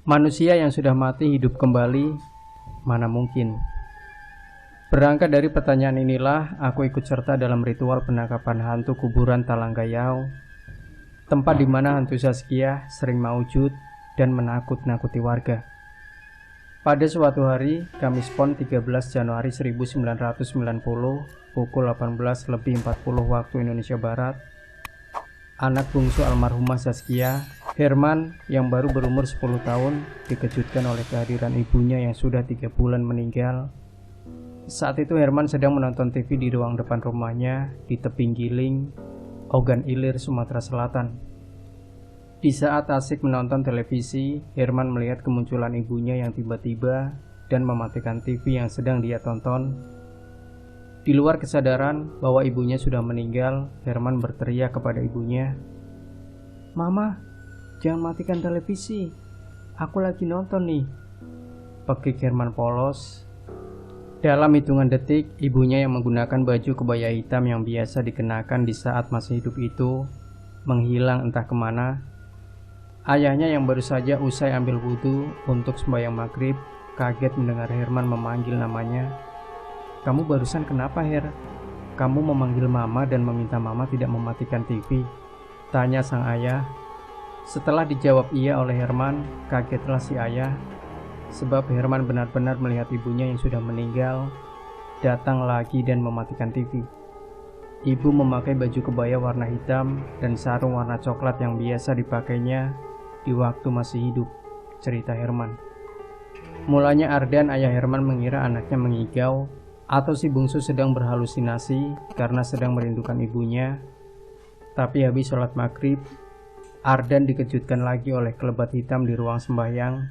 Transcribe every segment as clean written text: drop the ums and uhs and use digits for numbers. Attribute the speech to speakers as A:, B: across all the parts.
A: Manusia yang sudah mati hidup kembali, mana mungkin. Berangkat dari pertanyaan inilah, aku ikut serta dalam ritual penangkapan hantu kuburan Talanggayau, tempat di mana hantu Zaskia sering maujud dan menakut-nakuti warga. Pada suatu hari, Kamis Pon 13 Januari 1990, pukul 18.40 waktu Indonesia Barat, anak bungsu almarhumah Zaskia, Herman, yang baru berumur 10 tahun, dikejutkan oleh kehadiran ibunya yang sudah 3 bulan meninggal. Saat itu Herman sedang menonton TV di ruang depan rumahnya di tebing Giling, Ogan Ilir, Sumatera Selatan. Di saat asik menonton televisi, Herman melihat kemunculan ibunya yang tiba-tiba dan mematikan TV yang sedang dia tonton. Di luar kesadaran bahwa ibunya sudah meninggal, Herman berteriak kepada ibunya, "Mama, jangan matikan televisi, aku lagi nonton nih." Pekik Herman polos. Dalam hitungan detik, ibunya yang menggunakan baju kebaya hitam yang biasa dikenakan di saat masih hidup itu menghilang entah kemana. Ayahnya yang baru saja usai ambil wudhu untuk sembahyang maghrib kaget mendengar Herman memanggil namanya. "Kamu barusan kenapa, Her? Kamu memanggil mama dan meminta mama tidak mematikan TV?" tanya sang ayah. Setelah dijawab iya oleh Herman, kagetlah si ayah, sebab Herman benar-benar melihat ibunya yang sudah meninggal datang lagi dan mematikan TV. Ibu memakai baju kebaya warna hitam dan sarung warna coklat yang biasa dipakainya di waktu masih hidup, cerita Herman. Mulanya Ardan, ayah Herman, mengira anaknya mengigau atau si bungsu sedang berhalusinasi karena sedang merindukan ibunya. Tapi habis sholat maghrib, Ardan dikejutkan lagi oleh kelebat hitam di ruang sembahyang.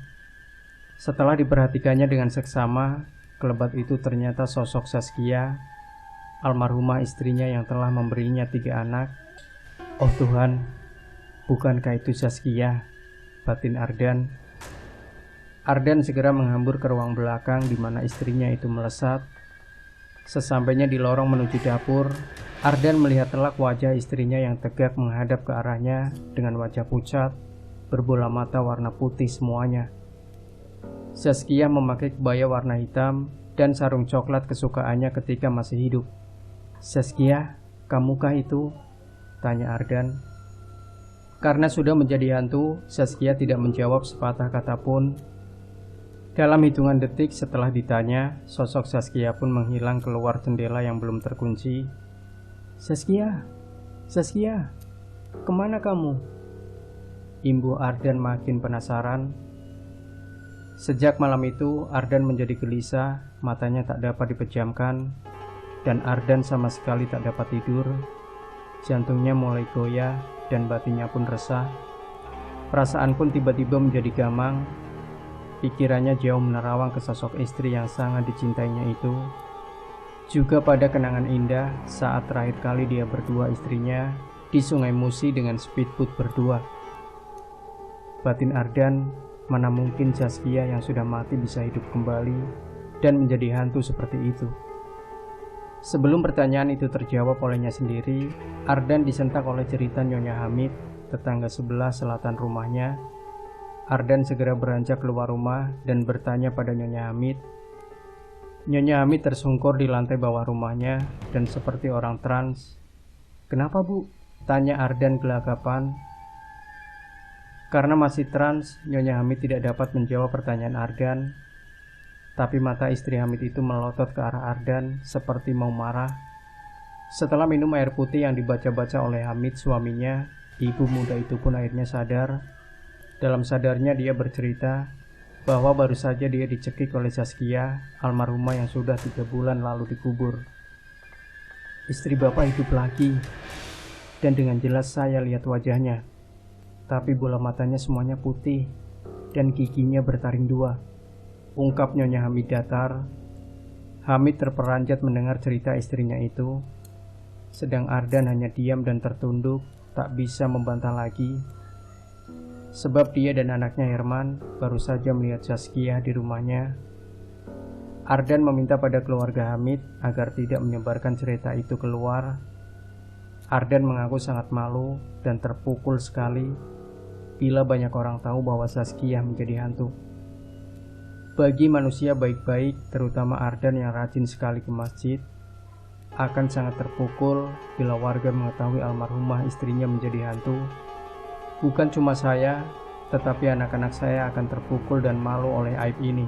A: Setelah diperhatikannya dengan seksama, kelebat itu ternyata sosok Zaskia, almarhumah istrinya yang telah memberinya 3 anak. "Oh Tuhan, bukankah itu Zaskia?" batin Ardan. Ardan segera menghambur ke ruang belakang di mana istrinya itu melesat. Sesampainya di lorong menuju dapur, Ardan melihat telak wajah istrinya yang tegak menghadap ke arahnya dengan wajah pucat, berbola mata warna putih semuanya. Zaskia memakai kebaya warna hitam dan sarung coklat kesukaannya ketika masih hidup. "Zaskia, kamukah itu?" tanya Ardan. Karena sudah menjadi hantu, Zaskia tidak menjawab sepatah kata pun. Dalam hitungan detik setelah ditanya, sosok Zaskia pun menghilang keluar jendela yang belum terkunci. "Zaskia, Zaskia, kemana kamu?" Imbu Ardan makin penasaran. Sejak malam itu, Ardan menjadi gelisah, matanya tak dapat dipejamkan, dan Ardan sama sekali tak dapat tidur. Jantungnya mulai goyah dan batinnya pun resah. Perasaan pun tiba-tiba menjadi gamang. Pikirannya jauh menerawang ke sosok istri yang sangat dicintainya itu. Juga pada kenangan indah saat terakhir kali dia berdua istrinya di Sungai Musi dengan speedboat berdua. Batin Ardan, mana mungkin Zaskia yang sudah mati bisa hidup kembali dan menjadi hantu seperti itu. Sebelum pertanyaan itu terjawab olehnya sendiri, Ardan disentak oleh cerita Nyonya Hamid, tetangga sebelah selatan rumahnya. Ardan segera beranjak keluar rumah dan bertanya pada Nyonya Hamid. Nyonya Hamid tersungkur di lantai bawah rumahnya dan seperti orang trans. "Kenapa, Bu?" tanya Ardan gelagapan. Karena masih trans, Nyonya Hamid tidak dapat menjawab pertanyaan Ardan. Tapi mata istri Hamid itu melotot ke arah Ardan seperti mau marah. Setelah minum air putih yang dibaca-baca oleh Hamid suaminya, ibu muda itu pun akhirnya sadar. Dalam sadarnya dia bercerita bahwa baru saja dia dicekik oleh Zaskia, almarhumah yang sudah 3 bulan lalu dikubur. "Istri Bapak hidup lagi, dan dengan jelas saya lihat wajahnya. Tapi bola matanya semuanya putih, dan giginya bertaring 2, ungkap Nyonya Hamid datar. Hamid terperanjat mendengar cerita istrinya itu. Sedang Ardan hanya diam dan tertunduk, tak bisa membantah lagi. Sebab dia dan anaknya Herman baru saja melihat Zaskia di rumahnya. Ardan meminta pada keluarga Hamid agar tidak menyebarkan cerita itu keluar. Ardan mengaku sangat malu dan terpukul sekali bila banyak orang tahu bahwa Zaskia menjadi hantu. Bagi manusia baik-baik, terutama Ardan yang rajin sekali ke masjid, akan sangat terpukul bila warga mengetahui almarhumah istrinya menjadi hantu. Bukan cuma saya, tetapi anak-anak saya akan terpukul dan malu oleh aib ini.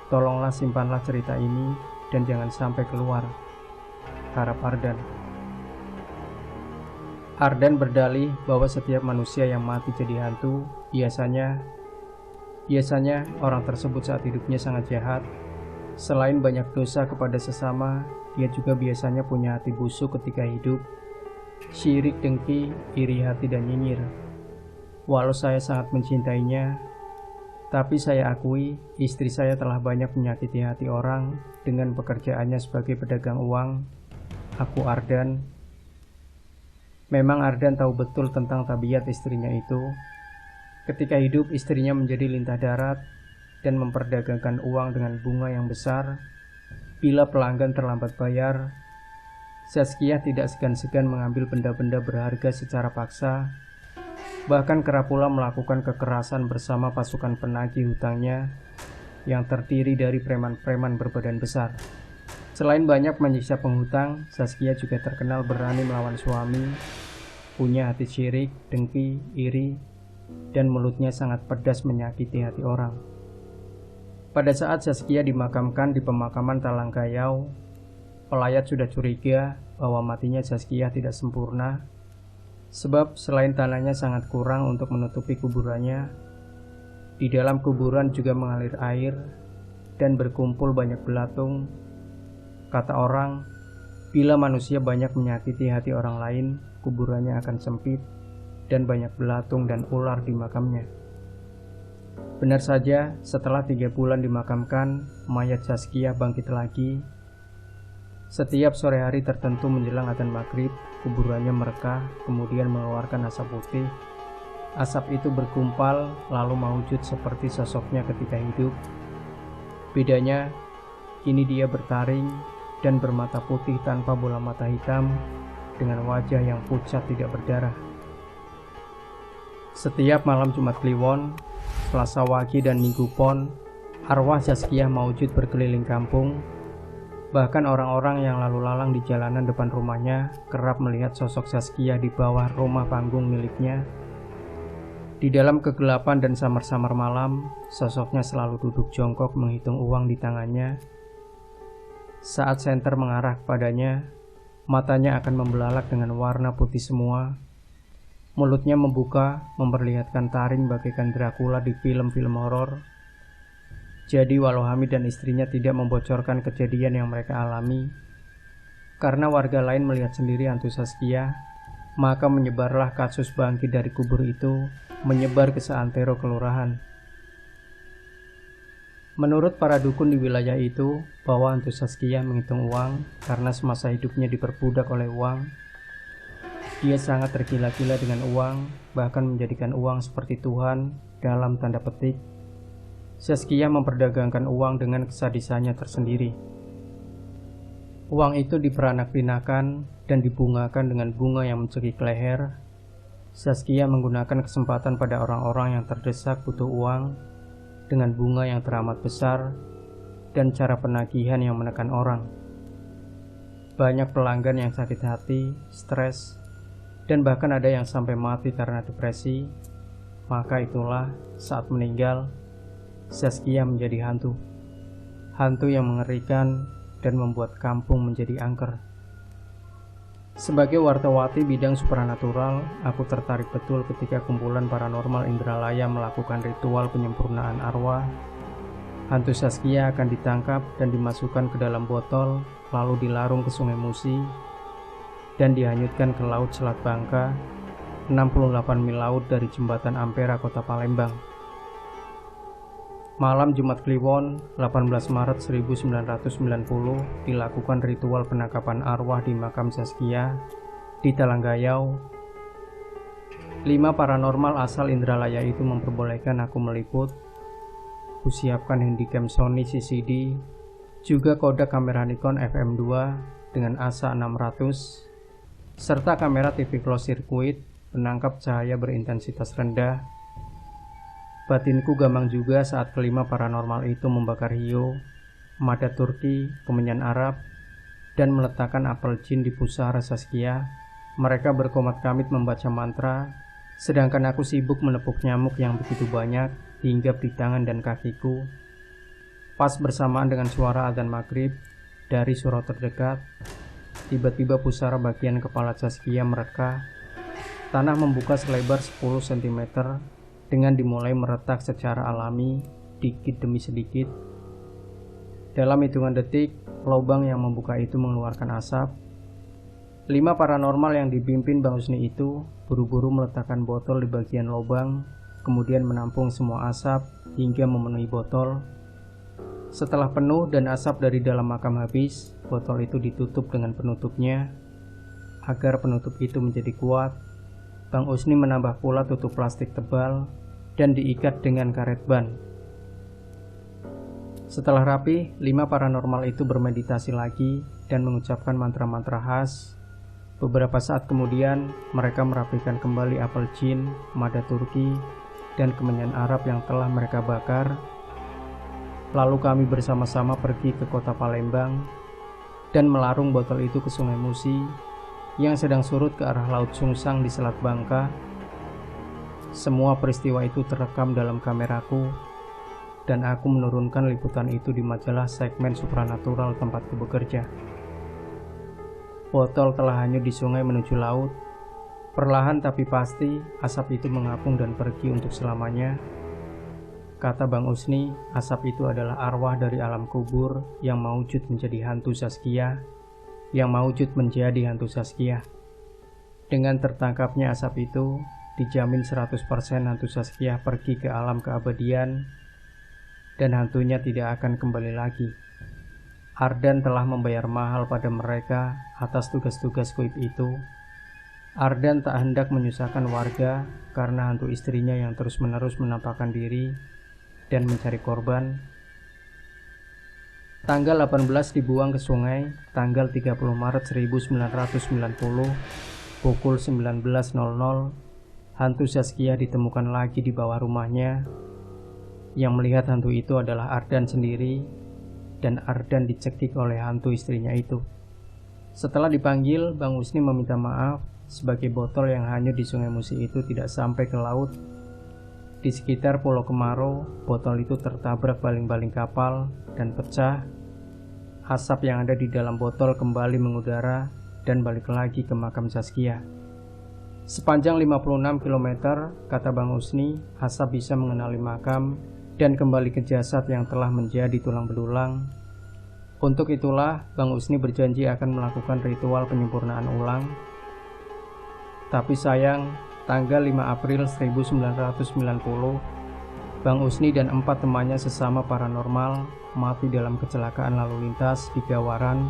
A: Tolonglah simpanlah cerita ini dan jangan sampai keluar. Harap Ardan. Ardan berdalih bahwa setiap manusia yang mati jadi hantu, biasanya orang tersebut saat hidupnya sangat jahat. Selain banyak dosa kepada sesama, dia juga biasanya punya hati busuk ketika hidup, syirik, dengki, iri hati, dan nyinyir. Walau saya sangat mencintainya, tapi saya akui istri saya telah banyak menyakiti hati orang dengan pekerjaannya sebagai pedagang uang. Aku Ardan. Memang Ardan tahu betul tentang tabiat istrinya itu. Ketika hidup, istrinya menjadi lintah darat dan memperdagangkan uang dengan bunga yang besar. Bila pelanggan terlambat bayar, Zaskia tidak segan-segan mengambil benda-benda berharga secara paksa. Bahkan kerap pula melakukan kekerasan bersama pasukan penagih hutangnya yang terdiri dari preman-preman berbadan besar. Selain banyak menyiksa penghutang, Zaskia juga terkenal berani melawan suami, punya hati syirik, dengki, iri, dan mulutnya sangat pedas menyakiti hati orang. Pada saat Zaskia dimakamkan di pemakaman Talanggayau, pelayat sudah curiga bahwa matinya Zaskia tidak sempurna, sebab selain tanahnya sangat kurang untuk menutupi kuburannya, di dalam kuburan juga mengalir air dan berkumpul banyak belatung. Kata orang, bila manusia banyak menyakiti hati orang lain, kuburannya akan sempit dan banyak belatung dan ular di makamnya. Benar saja, setelah 3 bulan dimakamkan, mayat Zaskia bangkit lagi. Setiap sore hari tertentu menjelang adzan maghrib, kuburannya merekah, kemudian mengeluarkan asap putih. Asap itu bergumpal, lalu mewujud seperti sosoknya ketika hidup. Bedanya, kini dia bertaring dan bermata putih tanpa bola mata hitam, dengan wajah yang pucat tidak berdarah. Setiap malam Jumat Kliwon, Selasa Wage, dan Minggu Pon, arwah Zaskia mewujud berkeliling kampung. Bahkan orang-orang yang lalu lalang di jalanan depan rumahnya kerap melihat sosok Zaskia di bawah rumah panggung miliknya. Di dalam kegelapan dan samar-samar malam, sosoknya selalu duduk jongkok menghitung uang di tangannya. Saat senter mengarah kepadanya, matanya akan membelalak dengan warna putih semua. Mulutnya membuka, memperlihatkan taring bagaikan Dracula di film-film horor. Jadi walau Hamid dan istrinya tidak membocorkan kejadian yang mereka alami, karena warga lain melihat sendiri hantu Zaskia, maka menyebarlah kasus bangkit dari kubur itu, menyebar ke seantero kelurahan. Menurut para dukun di wilayah itu, bahwa hantu Zaskia menghitung uang karena semasa hidupnya diperbudak oleh uang. Dia sangat tergila-gila dengan uang, bahkan menjadikan uang seperti Tuhan dalam tanda petik. Zaskia memperdagangkan uang dengan kesadisannya tersendiri. Uang itu diperanak-pinakan dan dibungakan dengan bunga yang mencekik leher. Zaskia menggunakan kesempatan pada orang-orang yang terdesak butuh uang dengan bunga yang teramat besar dan cara penagihan yang menekan orang. Banyak pelanggan yang sakit hati, stres, dan bahkan ada yang sampai mati karena depresi. Maka itulah saat meninggal, Zaskia menjadi hantu. Hantu yang mengerikan dan membuat kampung menjadi angker. Sebagai wartawati bidang supranatural, aku tertarik betul ketika kumpulan paranormal Indralaya melakukan ritual penyempurnaan arwah. Hantu Zaskia akan ditangkap dan dimasukkan ke dalam botol, lalu dilarung ke Sungai Musi dan dihanyutkan ke Laut Selat Bangka, 68 mil laut dari Jembatan Ampera, Kota Palembang. Malam Jumat Kliwon, 18 Maret 1990, dilakukan ritual penangkapan arwah di makam Zaskia di Talanggayau. 5 paranormal asal Indralaya itu memperbolehkan aku meliput. Kusiapkan handycam Sony CCD, juga kodak kamera Nikon FM2 dengan ASA 600, serta kamera TV closed circuit penangkap cahaya berintensitas rendah. Batinku gamang juga saat kelima paranormal itu membakar hiu, mada Turki, kemenyan Arab, dan meletakkan apel jin di pusara Saskia. Mereka berkomat-kamit membaca mantra, sedangkan aku sibuk menepuk nyamuk yang begitu banyak hinggap di tangan dan kakiku. Pas bersamaan dengan suara adzan maghrib dari surau terdekat, tiba-tiba pusara bagian kepala Saskia mereka. Tanah membuka selebar 10 cm dengan dimulai meretak secara alami, dikit demi sedikit. Dalam hitungan detik, lubang yang membuka itu mengeluarkan asap. 5 paranormal yang dipimpin Bang Husni itu buru-buru meletakkan botol di bagian lubang, kemudian menampung semua asap hingga memenuhi botol. Setelah penuh dan asap dari dalam makam habis, botol itu ditutup dengan penutupnya. Agar penutup itu menjadi kuat, Bang Husni menambah pula tutup plastik tebal dan diikat dengan karet ban. Setelah rapi, 5 paranormal itu bermeditasi lagi dan mengucapkan mantra-mantra khas. Beberapa saat kemudian, mereka merapikan kembali apel jin, mada Turki, dan kemenyan Arab yang telah mereka bakar. Lalu kami bersama-sama pergi ke kota Palembang dan melarung botol itu ke Sungai Musi yang sedang surut ke arah Laut Sungsang di Selat Bangka. Semua peristiwa itu terekam dalam kameraku dan aku menurunkan liputan itu di majalah segmen Supranatural tempatku bekerja. Botol telah hanyut di sungai menuju laut. Perlahan tapi pasti asap itu mengapung dan pergi untuk selamanya. Kata Bang Husni, asap itu adalah arwah dari alam kubur yang maujud menjadi hantu Saskia, Dengan tertangkapnya asap itu, dijamin 100% hantu Saskia pergi ke alam keabadian dan hantunya tidak akan kembali lagi. Ardan telah membayar mahal pada mereka atas tugas-tugas goib itu. Ardan tak hendak menyusahkan warga karena hantu istrinya yang terus-menerus menampakkan diri dan mencari korban. Tanggal 18 dibuang ke sungai, tanggal 30 Maret 1990, pukul 19.00, hantu Saskia ditemukan lagi di bawah rumahnya. Yang melihat hantu itu adalah Ardan sendiri, dan Ardan dicekik oleh hantu istrinya itu. Setelah dipanggil, Bang Husni meminta maaf sebagai botol yang hanyut di Sungai Musi itu tidak sampai ke laut. Di sekitar Pulau Kemaro, botol itu tertabrak baling-baling kapal dan pecah. Asap yang ada di dalam botol kembali mengudara dan balik lagi ke makam Saskia. Sepanjang 56 km, kata Bang Husni, asap bisa mengenali makam dan kembali ke jasad yang telah menjadi tulang belulang. Untuk itulah, Bang Husni berjanji akan melakukan ritual penyempurnaan ulang. Tapi sayang, tanggal 5 April 1990, Bang Husni dan 4 temannya sesama paranormal mati dalam kecelakaan lalu lintas di Gawaran.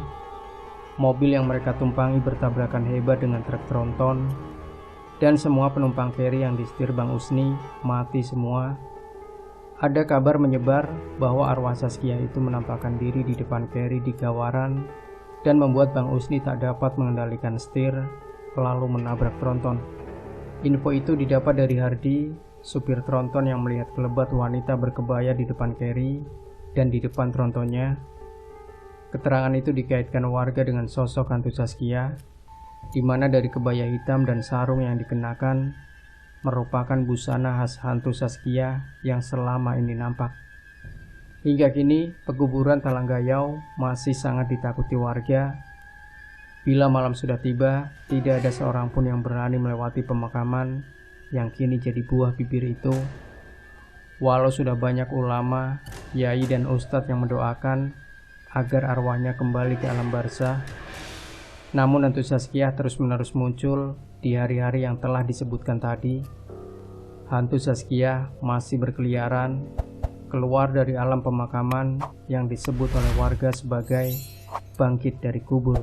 A: Mobil yang mereka tumpangi bertabrakan hebat dengan truk tronton, dan semua penumpang ferry yang disetir Bang Husni mati semua. Ada kabar menyebar bahwa arwah Saskia itu menampakkan diri di depan ferry di Gawaran dan membuat Bang Husni tak dapat mengendalikan setir, lalu menabrak tronton. Info itu didapat dari Hardi, supir tronton yang melihat kelebat wanita berkebaya di depan ferry dan di depan trontonnya. Keterangan itu dikaitkan warga dengan sosok hantu Saskia, di mana dari kebaya hitam dan sarung yang dikenakan merupakan busana khas hantu Saskia yang selama ini nampak. Hingga kini, pekuburan Talanggayau masih sangat ditakuti warga. Bila malam sudah tiba, tidak ada seorang pun yang berani melewati pemakaman yang kini jadi buah bibir itu. Walau sudah banyak ulama, yai dan ustadz yang mendoakan agar arwahnya kembali ke alam barzah, namun hantu Saskia terus-menerus muncul di hari-hari yang telah disebutkan tadi. Hantu Saskia masih berkeliaran keluar dari alam pemakaman yang disebut oleh warga sebagai bangkit dari kubur.